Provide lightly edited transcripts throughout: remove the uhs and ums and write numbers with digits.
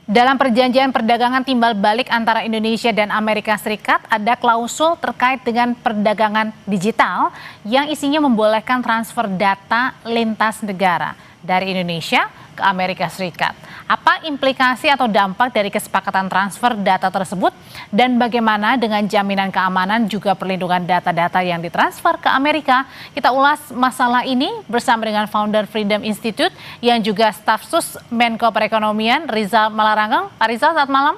Dalam perjanjian perdagangan timbal balik antara Indonesia dan Amerika Serikat, ada klausul terkait dengan perdagangan digital yang isinya membolehkan transfer data lintas negara dari Indonesia ke Amerika Serikat. Apa implikasi atau dampak dari kesepakatan transfer data tersebut dan bagaimana dengan jaminan keamanan juga perlindungan data-data yang ditransfer ke Amerika? Kita ulas masalah ini bersama dengan founder Freedom Institute yang juga staf sus Menko Perekonomian Rizal Malarangeng. Pak Rizal, selamat malam.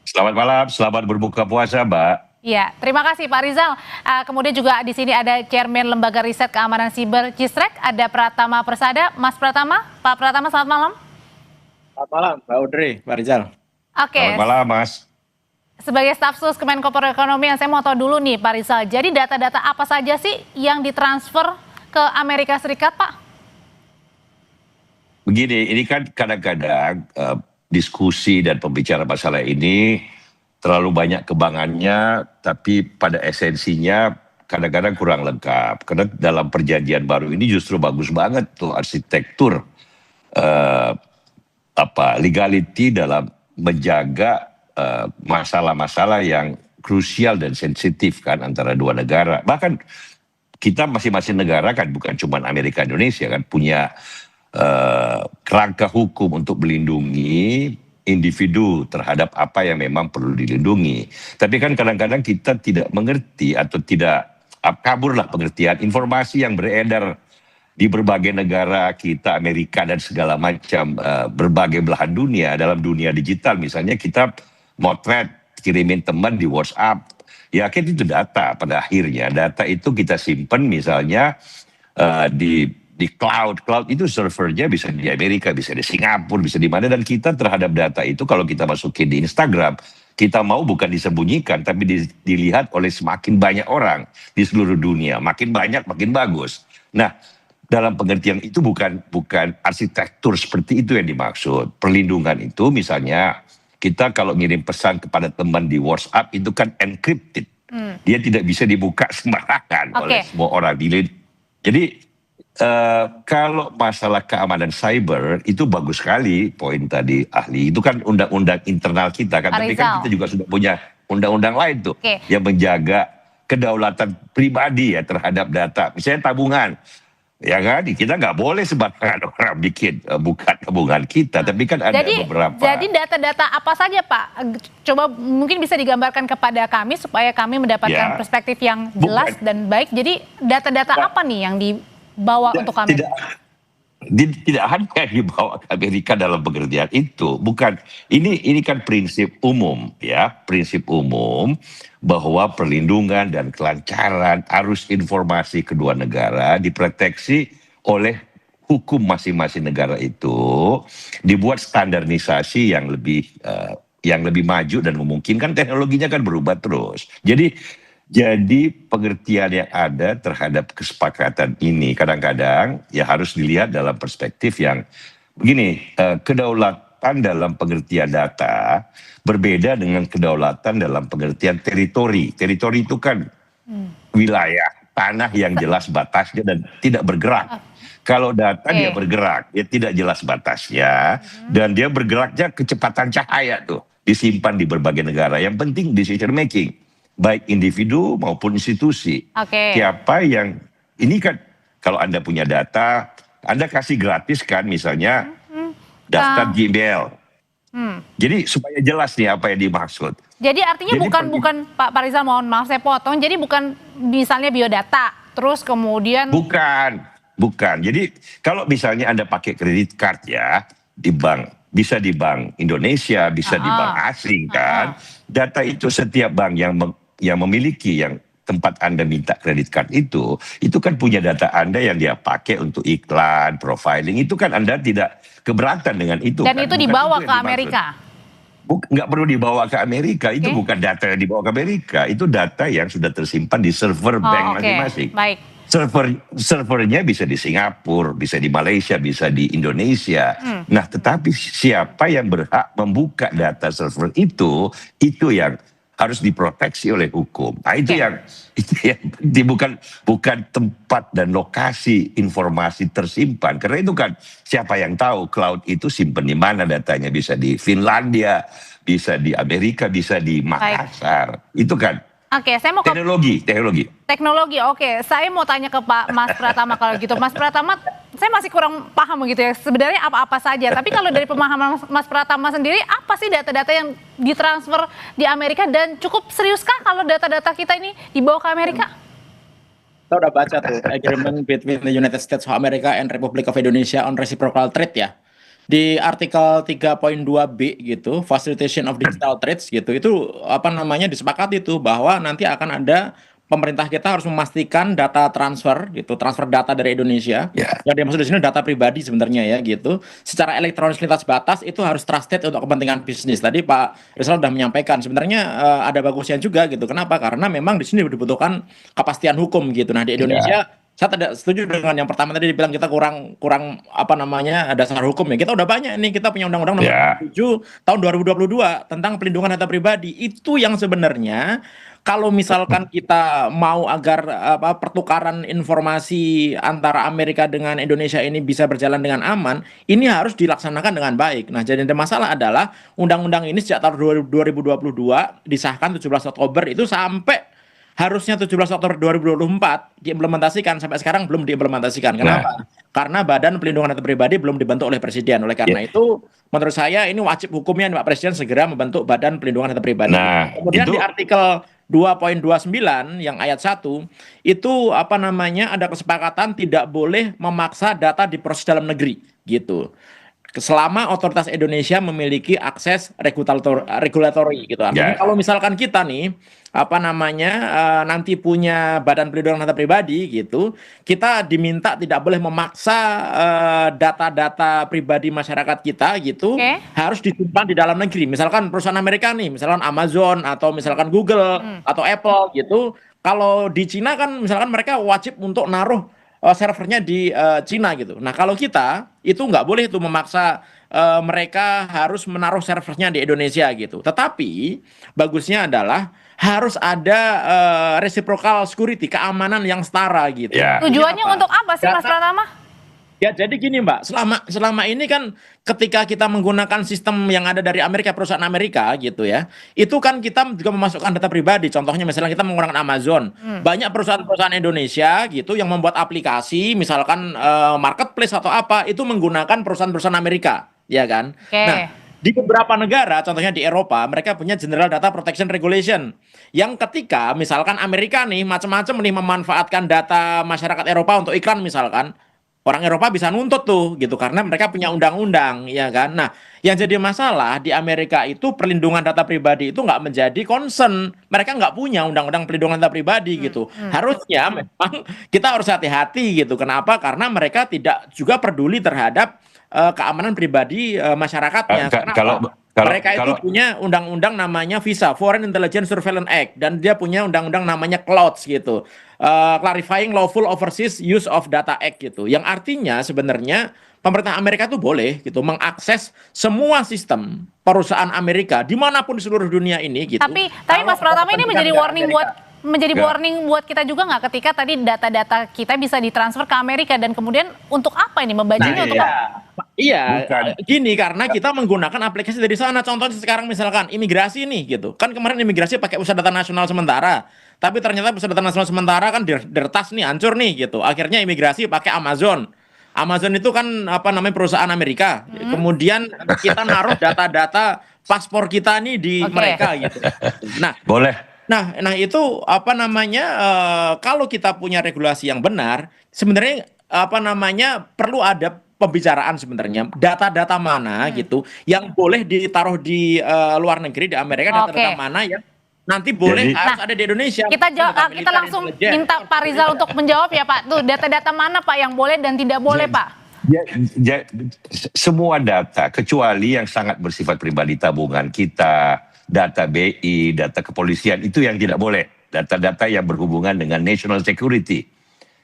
Selamat malam, selamat berbuka puasa, Mbak. Ya, terima kasih Pak Rizal. Kemudian juga di sini ada Chairman Lembaga Riset Keamanan Siber Cisrek, ada Pratama Persada. Mas Pratama, Pak Pratama, selamat malam. Selamat malam, Mbak Audrey, Pak Rizal. Oke. Selamat malam, Mas. Sebagai staf sus Kemenko Perekonomian, saya mau tahu dulu nih Pak Rizal. Jadi data-data apa saja sih yang ditransfer ke Amerika Serikat, Pak? Begini, ini kan kadang-kadang diskusi dan pembicara masalah ini terlalu banyak kebangannya, tapi pada esensinya kadang-kadang kurang lengkap. Karena dalam perjanjian baru ini justru bagus banget tuh arsitektur legality dalam menjaga masalah-masalah yang krusial dan sensitif kan antara dua negara. Bahkan kita masing-masing negara kan bukan cuma Amerika Indonesia kan punya kerangka hukum untuk melindungi individu terhadap apa yang memang perlu dilindungi. Tapi kan kadang-kadang kita tidak mengerti atau tidak kaburlah pengertian informasi yang beredar di berbagai negara kita, Amerika dan segala macam berbagai belahan dunia. Dalam dunia digital misalnya kita motret, kirimin teman di WhatsApp, ya kan itu data pada akhirnya. Data itu kita simpan misalnya di cloud itu servernya bisa di Amerika, bisa di Singapura, bisa di mana, dan kita terhadap data itu kalau kita masukin di Instagram, kita mau bukan disembunyikan tapi dilihat oleh semakin banyak orang di seluruh dunia, makin banyak makin bagus. Nah, dalam pengertian itu bukan arsitektur seperti itu yang dimaksud. Perlindungan itu misalnya kita kalau ngirim pesan kepada teman di WhatsApp itu kan encrypted. Dia tidak bisa dibuka sembarangan oleh semua orang. Jadi kalau masalah keamanan cyber itu bagus sekali poin tadi ahli. Itu kan undang-undang internal kita kan. Tapi kan kita juga sudah punya undang-undang lain tuh yang menjaga kedaulatan pribadi ya terhadap data. Misalnya tabungan. Ya kan, kita nggak boleh sembarangan orang bikin buka tabungan kita, tapi kan ada beberapa. Jadi data-data apa saja Pak? Coba mungkin bisa digambarkan kepada kami supaya kami mendapatkan perspektif yang jelas dan baik. Jadi data-data apa nih yang dibawa untuk kami? Tidak hanya dibawa ke Amerika dalam pengertian itu, bukan. Ini kan prinsip umum ya, prinsip umum bahwa perlindungan dan kelancaran arus informasi kedua negara diproteksi oleh hukum masing-masing negara itu, dibuat standarisasi yang lebih maju dan memungkinkan teknologinya kan berubah terus. Jadi pengertian yang ada terhadap kesepakatan ini kadang-kadang ya harus dilihat dalam perspektif yang begini, kedaulatan dalam pengertian data berbeda dengan kedaulatan dalam pengertian teritori. Teritori itu kan wilayah, tanah yang jelas batasnya dan tidak bergerak. Kalau data dia bergerak, dia tidak jelas batasnya dan dia bergeraknya kecepatan cahaya tuh, disimpan di berbagai negara. Yang penting decision making. Baik individu maupun institusi. Siapa yang, ini kan kalau Anda punya data, Anda kasih gratis kan misalnya daftar Gmail. Jadi supaya jelas nih apa yang dimaksud. Jadi artinya bukan Pak Rizal, mohon maaf saya potong, jadi bukan misalnya biodata, terus kemudian. Bukan. Jadi kalau misalnya Anda pakai kredit card ya, di bank, bisa di bank Indonesia, bisa di bank asing kan. Data itu setiap bank yang memiliki yang tempat Anda minta kredit card itu kan punya data Anda yang dia pakai untuk iklan, profiling, itu kan Anda tidak keberatan dengan itu. Dan kan? Itu dibawa ke Amerika? Nggak perlu dibawa ke Amerika, itu bukan data yang dibawa ke Amerika, itu data yang sudah tersimpan di server bank masing-masing. Baik. Servernya bisa di Singapura, bisa di Malaysia, bisa di Indonesia. Nah, tetapi siapa yang berhak membuka data server itu yang harus diproteksi oleh hukum. Nah, itu Oke. yang penting, bukan tempat dan lokasi informasi tersimpan. Karena itu kan siapa yang tahu cloud itu simpan di mana datanya, bisa di Finlandia, bisa di Amerika, bisa di Makassar. Itu kan Oke, saya mau ke teknologi. teknologi. Oke, saya mau tanya ke Pak Mas Pratama kalau gitu. Mas Pratama, saya masih kurang paham begitu ya. Sebenarnya apa-apa saja. Tapi kalau dari pemahaman Mas Pratama sendiri, apa sih data-data yang ditransfer di Amerika dan cukup seriuskah kalau data-data kita ini dibawa ke Amerika? Kita udah baca tuh agreement between the United States of America and Republic of Indonesia on reciprocal trade ya. Di artikel 3.2b gitu, facilitation of digital trades gitu, itu apa namanya disepakati tuh bahwa nanti akan ada pemerintah kita harus memastikan data transfer gitu, transfer data dari Indonesia. Ya. Yang dimaksud di sini data pribadi sebenarnya ya gitu. Secara elektronik lintas batas itu harus trusted untuk kepentingan bisnis. Tadi Pak Rizal sudah menyampaikan sebenarnya ada bagusnya juga gitu. Kenapa? Karena memang di sini dibutuhkan kepastian hukum gitu. Nah, di Indonesia saya tidak setuju dengan yang pertama tadi dibilang kita kurang apa namanya dasar hukum ya. Kita udah banyak nih, kita punya undang-undang nomor 7 tahun 2022 tentang pelindungan data pribadi. Itu yang sebenarnya kalau misalkan kita mau agar pertukaran informasi antara Amerika dengan Indonesia ini bisa berjalan dengan aman, ini harus dilaksanakan dengan baik. Nah, jadi ada masalah adalah undang-undang ini sejak tahun 2022 disahkan 17 Oktober itu sampai harusnya 17 Oktober 2024 diimplementasikan, sampai sekarang belum diimplementasikan. Kenapa? Karena Badan Pelindungan Data Pribadi belum dibentuk oleh Presiden. Oleh karena itu, menurut saya ini wajib hukumnya Pak Presiden segera membentuk Badan Pelindungan Data Pribadi. Kemudian di artikel 2.29 yang ayat 1 itu apa namanya ada kesepakatan tidak boleh memaksa data diproses dalam negeri gitu. Selama otoritas Indonesia memiliki akses regulatory gitu. Artinya kalau misalkan kita nih apa namanya nanti punya Badan Pelindungan Data Pribadi gitu, kita diminta tidak boleh memaksa data-data pribadi masyarakat kita gitu harus disimpan di dalam negeri. Misalkan perusahaan Amerika nih, misalkan Amazon atau misalkan Google atau Apple gitu. Kalau di Cina kan misalkan mereka wajib untuk naruh servernya di Cina gitu. Nah, kalau kita itu nggak boleh tuh memaksa mereka harus menaruh servernya di Indonesia gitu. Tetapi bagusnya adalah harus ada reciprocal security, keamanan yang setara gitu. Tujuannya untuk apa sih Mas Pratama? Ya, jadi gini Mbak, selama ini kan ketika kita menggunakan sistem yang ada dari Amerika, perusahaan Amerika gitu ya, itu kan kita juga memasukkan data pribadi. Contohnya misalnya kita menggunakan Amazon, banyak perusahaan-perusahaan Indonesia gitu yang membuat aplikasi, misalkan marketplace atau apa, itu menggunakan perusahaan-perusahaan Amerika, ya kan? Nah, di beberapa negara, contohnya di Eropa, mereka punya General Data Protection Regulation, yang ketika misalkan Amerika nih macam-macam nih memanfaatkan data masyarakat Eropa untuk iklan misalkan, orang Eropa bisa nuntut tuh gitu karena mereka punya undang-undang ya kan. Nah, yang jadi masalah di Amerika itu perlindungan data pribadi itu nggak menjadi concern. Mereka nggak punya undang-undang perlindungan data pribadi gitu. Harusnya memang kita harus hati-hati gitu. Kenapa? Karena mereka tidak juga peduli terhadap keamanan pribadi masyarakatnya. Kenapa? Mereka itu punya undang-undang namanya VISA, Foreign Intelligence Surveillance Act, dan dia punya undang-undang namanya CLOUDS gitu, Clarifying Lawful Overseas Use of Data Act gitu, yang artinya sebenarnya pemerintah Amerika itu boleh gitu mengakses semua sistem perusahaan Amerika dimanapun di seluruh dunia ini gitu. Tapi Mas Pratama, ini menjadi warning buat kita juga nggak ketika tadi data-data kita bisa ditransfer ke Amerika, dan kemudian untuk apa ini membajanya untuk apa? Iya, gini karena kita menggunakan aplikasi dari sana. Contohnya sekarang misalkan imigrasi nih gitu. Kan kemarin imigrasi pakai pusat data nasional sementara. Tapi ternyata pusat data nasional sementara kan diretas nih, hancur nih gitu. Akhirnya imigrasi pakai Amazon. Amazon itu kan apa namanya perusahaan Amerika. Kemudian kita naruh data-data paspor kita nih di mereka gitu. Nah, boleh. Nah itu apa namanya kalau kita punya regulasi yang benar, sebenarnya apa namanya perlu ada pembicaraan sebenarnya data-data mana gitu yang boleh ditaruh di luar negeri di Amerika, data-data mana yang nanti boleh harus ada di Indonesia. Kita langsung minta Pak Rizal untuk menjawab ya Pak. Tuh data-data mana Pak yang boleh dan tidak boleh Pak? Semua data kecuali yang sangat bersifat pribadi, tabungan kita, data BI, data kepolisian, itu yang tidak boleh. Data-data yang berhubungan dengan national security.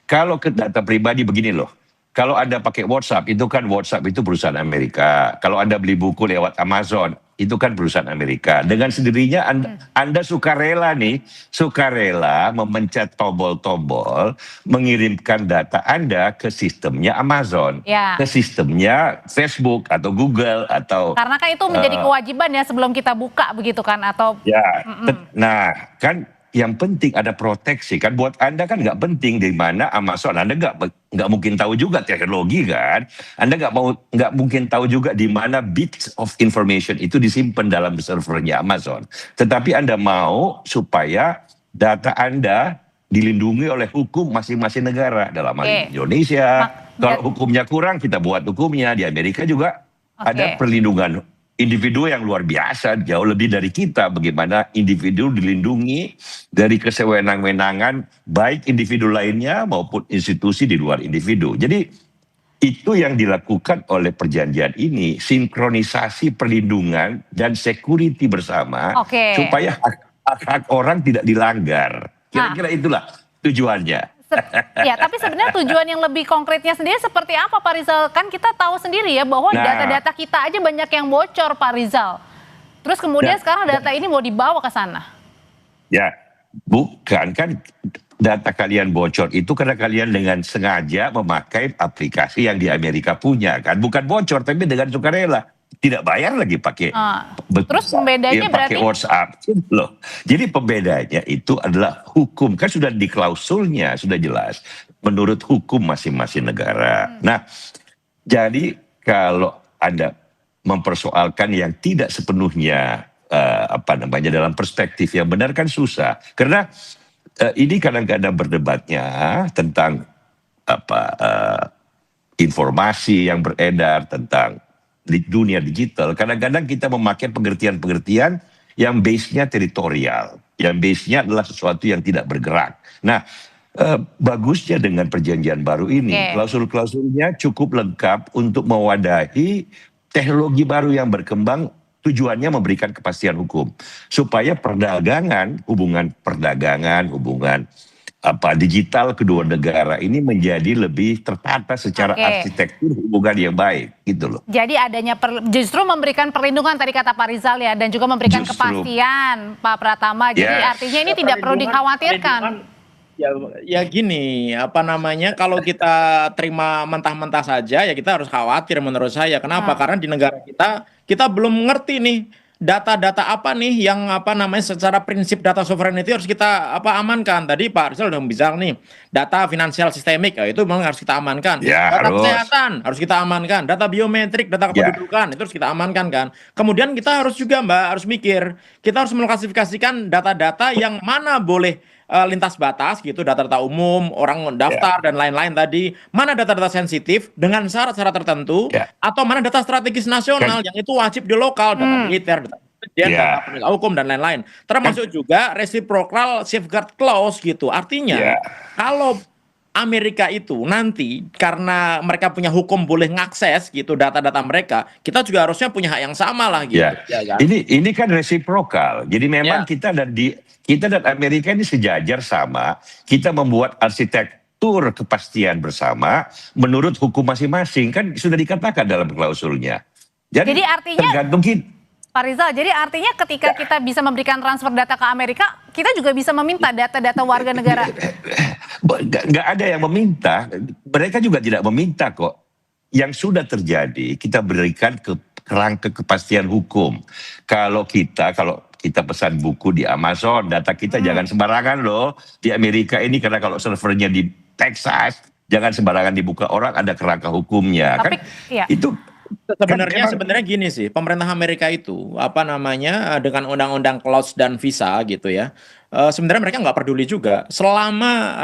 Kalau ke data pribadi begini loh. Kalau Anda pakai WhatsApp, itu kan WhatsApp itu perusahaan Amerika. Kalau Anda beli buku lewat Amazon, itu kan perusahaan Amerika. Dengan sendirinya Anda sukarela memencet tombol-tombol, mengirimkan data Anda ke sistemnya Amazon, Ya. ke sistemnya Facebook atau Google atau Karena kan itu menjadi kewajiban ya sebelum kita buka begitu kan, atau ya. Nah, kan yang penting ada proteksi kan. Buat Anda kan nggak penting di mana Amazon. Anda nggak mungkin tahu juga teknologi kan. Anda nggak mungkin tahu juga di mana bits of information itu disimpan dalam servernya Amazon. Tetapi Anda mau supaya data Anda dilindungi oleh hukum masing-masing negara. Dalam hal ini Indonesia. Kalau hukumnya kurang, kita buat hukumnya. Di Amerika juga ada perlindungan individu yang luar biasa, jauh lebih dari kita. Bagaimana individu dilindungi dari kesewenang-wenangan baik individu lainnya maupun institusi di luar individu. Jadi itu yang dilakukan oleh perjanjian ini, sinkronisasi perlindungan dan security bersama supaya hak-hak orang tidak dilanggar. Kira-kira itulah tujuannya. Ya, tapi sebenarnya tujuan yang lebih konkretnya sendiri seperti apa, Pak Rizal? Kan kita tahu sendiri ya bahwa data-data kita aja banyak yang bocor, Pak Rizal. Terus kemudian sekarang data ini mau dibawa ke sana. Ya, bukan kan data kalian bocor itu karena kalian dengan sengaja memakai aplikasi yang di Amerika punya kan. Bukan bocor tapi dengan sukarela. Tidak bayar lagi pakai terus pembedanya berarti pakai WhatsApp loh. Jadi pembedanya itu adalah hukum, kan sudah di klausulnya sudah jelas menurut hukum masing-masing negara. Nah, jadi kalau Anda mempersoalkan yang tidak sepenuhnya dalam perspektif yang benar kan susah. Karena ini kadang-kadang berdebatnya tentang informasi yang beredar tentang di dunia digital. Kadang-kadang kita memakai pengertian-pengertian yang base-nya teritorial, yang base-nya adalah sesuatu yang tidak bergerak. Nah, bagusnya dengan perjanjian baru ini, klausul-klausulnya cukup lengkap untuk mewadahi teknologi baru yang berkembang, tujuannya memberikan kepastian hukum supaya hubungan digital kedua negara ini menjadi lebih tertata secara arsitektur hubungan yang baik gitu loh. Jadi adanya justru memberikan perlindungan tadi kata Pak Rizal ya, dan juga memberikan kepastian Pak Pratama. Jadi artinya ini tidak perlu dikhawatirkan. Ya gini, kalau kita terima mentah-mentah saja ya kita harus khawatir menurut saya. Kenapa? Karena di negara kita belum mengerti nih data-data apa nih yang secara prinsip data sovereignty harus kita amankan. Tadi Pak Rizal udah bilang nih, data finansial sistemik itu memang harus kita amankan. Data kesehatan harus kita amankan, data biometrik, data kependudukan itu harus kita amankan kan. Kemudian kita harus juga harus mikir, kita harus mengklasifikasikan data-data yang mana boleh lintas batas gitu, data-data umum, orang daftar dan lain-lain tadi, mana data-data sensitif dengan syarat-syarat tertentu, atau mana data strategis nasional yang itu wajib di lokal, data militer, data penegak hukum dan lain-lain. Termasuk juga reciprocal safeguard clause gitu. Artinya kalau Amerika itu nanti karena mereka punya hukum boleh ngakses gitu data-data mereka, kita juga harusnya punya hak yang sama lah gitu. Kan? Ini kan reciprocal. Jadi memang kita dan Amerika ini sejajar sama. Kita membuat arsitektur kepastian bersama menurut hukum masing-masing, kan sudah dikatakan dalam klausulnya. Jadi artinya tergantung kita. Pak Rizal, jadi artinya ketika kita bisa memberikan transfer data ke Amerika, kita juga bisa meminta data-data warga negara. Nggak ada yang meminta, mereka juga tidak meminta kok. Yang sudah terjadi, kita berikan kerangka kepastian hukum. Kalau kita pesan buku di Amazon, data kita jangan sembarangan loh. Di Amerika ini karena kalau servernya di Texas, jangan sembarangan dibuka orang, ada kerangka hukumnya. Tapi, kan itu sebenarnya gini sih, pemerintah Amerika itu dengan undang-undang clause dan visa gitu ya, sebenarnya mereka nggak peduli juga selama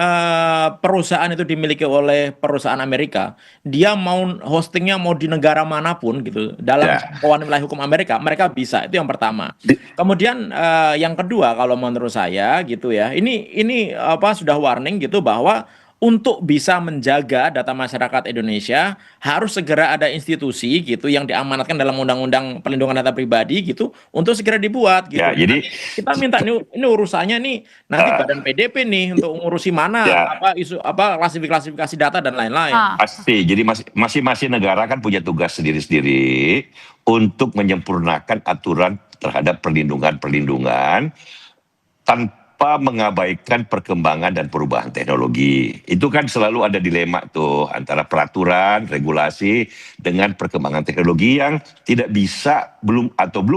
perusahaan itu dimiliki oleh perusahaan Amerika, dia mau hostingnya mau di negara manapun gitu dalam jangkauan wilayah hukum Amerika, mereka bisa. Itu yang pertama. Kemudian yang kedua kalau menurut saya gitu ya, ini sudah warning gitu bahwa untuk bisa menjaga data masyarakat Indonesia harus segera ada institusi gitu yang diamanatkan dalam Undang-Undang Perlindungan Data Pribadi gitu untuk segera dibuat gitu. Ya, jadi Kita minta ini urusannya nih nanti Badan PDP nih untuk ngurusi mana ya, klasifikasi data dan lain-lain. pasti. Jadi masing-masing negara kan punya tugas sendiri-sendiri untuk menyempurnakan aturan terhadap perlindungan tanpa mengabaikan perkembangan dan perubahan teknologi. Itu kan selalu ada dilema tuh antara peraturan, regulasi dengan perkembangan teknologi yang tidak bisa belum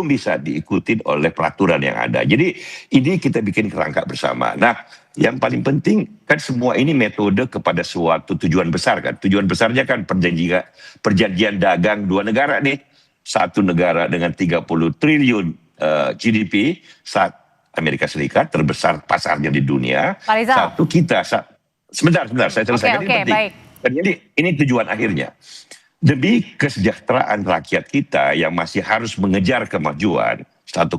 bisa diikuti oleh peraturan yang ada. Jadi ini kita bikin kerangka bersama. Nah, yang paling penting kan semua ini metode kepada suatu tujuan besar kan. Tujuan besarnya kan perjanjian dagang dua negara nih. Satu negara dengan 30 triliun GDP, Amerika Serikat terbesar pasarnya di dunia. Pak Rizal. Satu kita, sebentar saya selesaikan. Ini penting. Baik. Jadi ini tujuan akhirnya. Demi kesejahteraan rakyat kita yang masih harus mengejar kemajuan 1,5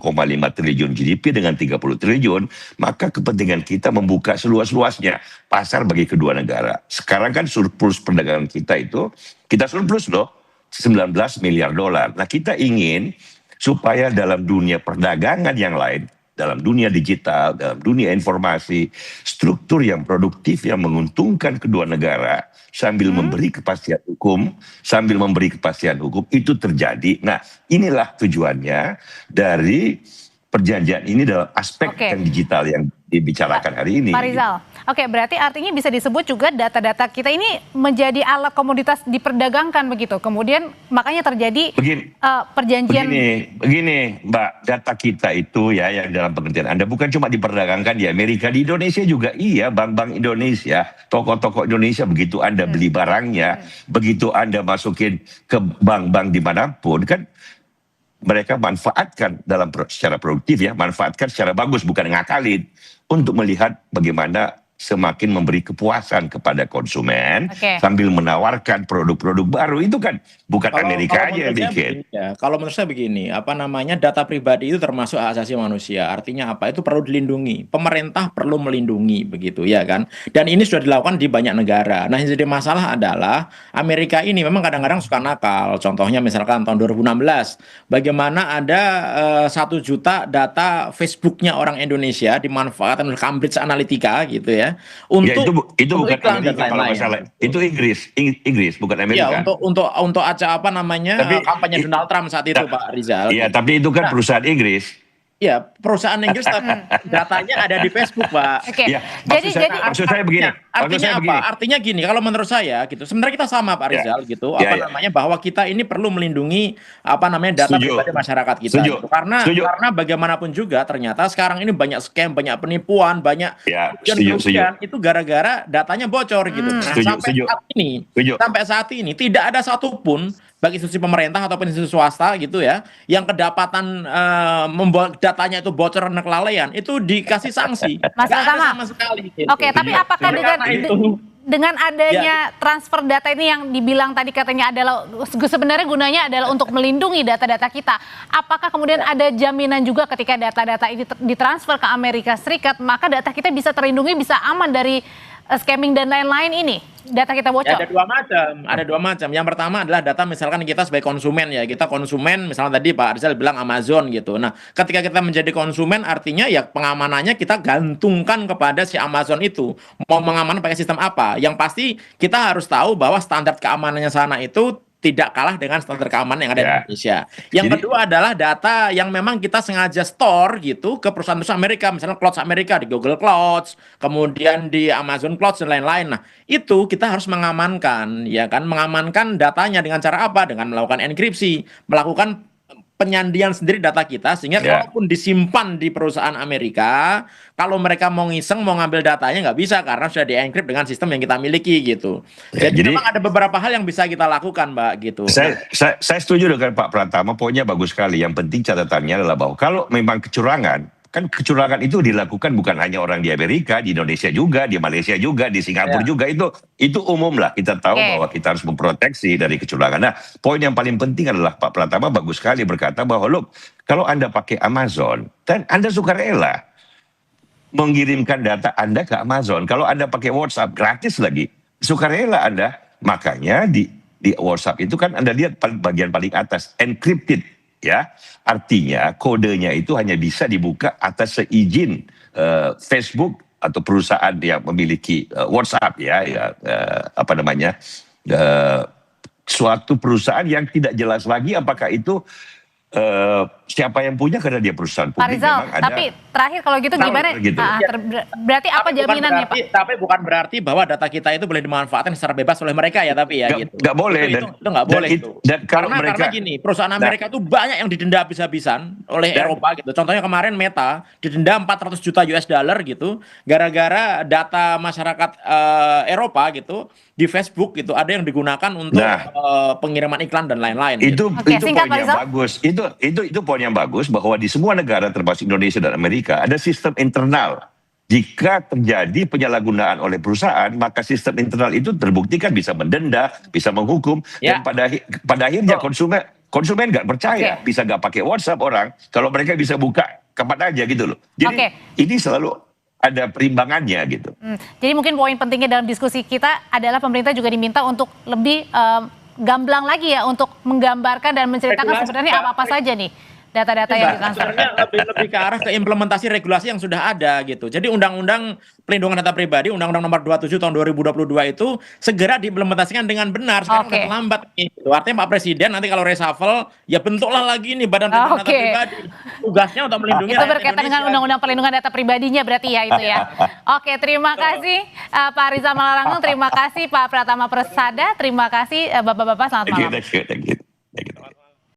triliun GDP dengan 30 triliun, maka kepentingan kita membuka seluas-luasnya pasar bagi kedua negara. Sekarang kan surplus perdagangan kita surplus loh, 19 miliar dolar. Nah, kita ingin supaya dalam dunia perdagangan yang lain, dalam dunia digital, dalam dunia informasi, struktur yang produktif yang menguntungkan kedua negara sambil memberi kepastian hukum, itu terjadi. Nah, inilah tujuannya dari perjanjian ini dalam aspek yang digital yang dibicarakan hari ini. Pak Rizal, oke, berarti artinya bisa disebut juga data-data kita ini menjadi alat komoditas diperdagangkan begitu. Kemudian makanya terjadi perjanjian. Begini, Mbak, data kita itu ya yang dalam pengertian Anda bukan cuma diperdagangkan di Amerika, di Indonesia juga iya, bank-bank Indonesia, toko-toko Indonesia begitu Anda beli barangnya, begitu Anda masukin ke bank-bank dimanapun kan mereka manfaatkan secara produktif ya, manfaatkan secara bagus bukan ngakalin untuk melihat bagaimana semakin memberi kepuasan kepada konsumen sambil menawarkan produk-produk baru. Itu kan bukan Amerika aja yang bikin. Kalau menurut saya begini, data pribadi itu termasuk hak asasi manusia. Artinya apa? Itu perlu dilindungi. Pemerintah perlu melindungi begitu ya kan. Dan ini sudah dilakukan di banyak negara. Nah, yang jadi masalah adalah Amerika ini memang kadang-kadang suka nakal. Contohnya misalkan tahun 2016, bagaimana ada 1 juta data Facebooknya orang Indonesia dimanfaatkan oleh Cambridge Analytica gitu ya. Untuk itu bukan Amerika kalau masalah. Itu Inggris bukan Amerika. Ya, untuk kampanye Donald Trump saat itu Pak Rizal. Iya, tapi itu kan perusahaan Inggris. Ya, perusahaan Inggris tapi datanya ada di Facebook, Pak. Ya, maksud saya begini. Artinya apa? Artinya gini, kalau menurut saya gitu. Sebenarnya kita sama Pak Rizal gitu. Bahwa kita ini perlu melindungi data pribadi masyarakat kita. Gitu. Karena bagaimanapun juga ternyata sekarang ini banyak scam, banyak penipuan, banyak kerugian itu gara-gara datanya bocor gitu. Nah, sampai saat ini tidak ada satupun baik institusi pemerintah ataupun institusi swasta gitu ya, yang kedapatan membuat datanya itu bocor dan kelalaian, itu dikasih sanksi. Mas sama sekali. Gitu. Oke, tapi apakah dengan adanya transfer data ini yang dibilang tadi katanya adalah sebenarnya gunanya adalah untuk melindungi data-data kita, apakah kemudian ada jaminan juga ketika data-data ini ditransfer ke Amerika Serikat, maka data kita bisa terlindungi, bisa aman dari scamming dan lain-lain ini? Data kita bocor. Ya, ada dua macam. Yang pertama adalah data misalkan kita sebagai konsumen ya. Kita konsumen misalnya tadi Pak Rizal bilang Amazon gitu. Nah, ketika kita menjadi konsumen artinya ya pengamanannya kita gantungkan kepada si Amazon itu. Mau mengamankan pakai sistem apa? Yang pasti kita harus tahu bahwa standar keamanannya sana itu tidak kalah dengan standar keamanan yang ada di Indonesia. Yang kedua adalah data yang memang kita sengaja store gitu ke perusahaan-perusahaan Amerika, misalnya Clouds Amerika di Google Clouds, kemudian di Amazon Clouds dan lain-lain. Nah, itu kita harus mengamankan, ya kan, mengamankan datanya dengan cara apa? Dengan melakukan enkripsi, melakukan penyandian sendiri data kita sehingga kalaupun disimpan di perusahaan Amerika, kalau mereka mau ngiseng mau ngambil datanya nggak bisa karena sudah dienkrip dengan sistem yang kita miliki gitu. Jadi memang ada beberapa hal yang bisa kita lakukan, Mbak, gitu. Saya setuju dengan Pak Pratama, poinnya bagus sekali. Yang penting catatannya adalah bahwa kalau memang kecurangan, kan kecurangan itu dilakukan bukan hanya orang di Amerika, di Indonesia juga, di Malaysia juga, di Singapura juga, itu umum lah. Kita tahu bahwa kita harus memproteksi dari kecurangan. Nah, poin yang paling penting adalah Pak Pratama bagus sekali berkata bahwa look, kalau Anda pakai Amazon dan Anda suka rela mengirimkan data Anda ke Amazon. Kalau Anda pakai WhatsApp gratis lagi, sukarela Anda. Makanya di WhatsApp itu kan Anda lihat bagian paling atas encrypted, ya. Artinya kodenya itu hanya bisa dibuka atas seizin Facebook atau perusahaan yang memiliki WhatsApp, apa namanya, suatu perusahaan yang tidak jelas lagi apakah itu siapa yang punya, karena dia perusahaan Pak publik. Rizal, Memang ada. tapi terakhir kalau gitu gimana? Gitu. Berarti apa jaminannya, Pak? Tapi bukan berarti bahwa data kita itu boleh dimanfaatkan secara bebas oleh mereka ya, tapi ya gitu. Nggak boleh. Itu nggak boleh itu. Dan kalau Karena gini, perusahaan Amerika itu banyak yang didenda habis-habisan oleh Eropa gitu. Contohnya kemarin Meta didenda 400 juta US dollar gitu, gara-gara data masyarakat Eropa gitu di Facebook gitu ada yang digunakan untuk pengiriman iklan dan lain-lain. Itu singkat, poin yang bagus. Itu poin yang bagus, bahwa di semua negara termasuk Indonesia dan Amerika ada sistem internal. Jika terjadi penyalahgunaan oleh perusahaan, maka sistem internal itu terbuktikan bisa mendenda, bisa menghukum, dan pada akhirnya konsumen nggak percaya, bisa nggak pakai WhatsApp orang kalau mereka bisa buka kapan aja gitu loh. Jadi ini selalu ada perimbangannya gitu. Jadi mungkin poin pentingnya dalam diskusi kita adalah pemerintah juga diminta untuk lebih gamblang lagi ya, untuk menggambarkan dan menceritakan sebenarnya apa-apa saja nih data-data yang ditransfer. Sebenarnya lebih ke arah ke implementasi regulasi yang sudah ada gitu. Jadi Undang-Undang Pelindungan Data Pribadi, Undang-Undang Nomor 27 Tahun 2022 itu segera diimplementasikan dengan benar. Sekarang udah terlambat nih. Gitu. Artinya Pak Presiden nanti kalau reshuffle, ya bentuklah lagi nih Badan Pelindungan Data Pribadi. Tugasnya untuk melindungi itu berkaitan dengan Undang-Undang Perlindungan Data Pribadinya berarti ya itu ya. Oke, terima kasih Pak Rizal Malarangeng, terima kasih Pak Pratama Persada, terima kasih Bapak-bapak, selamat malam. Thank you.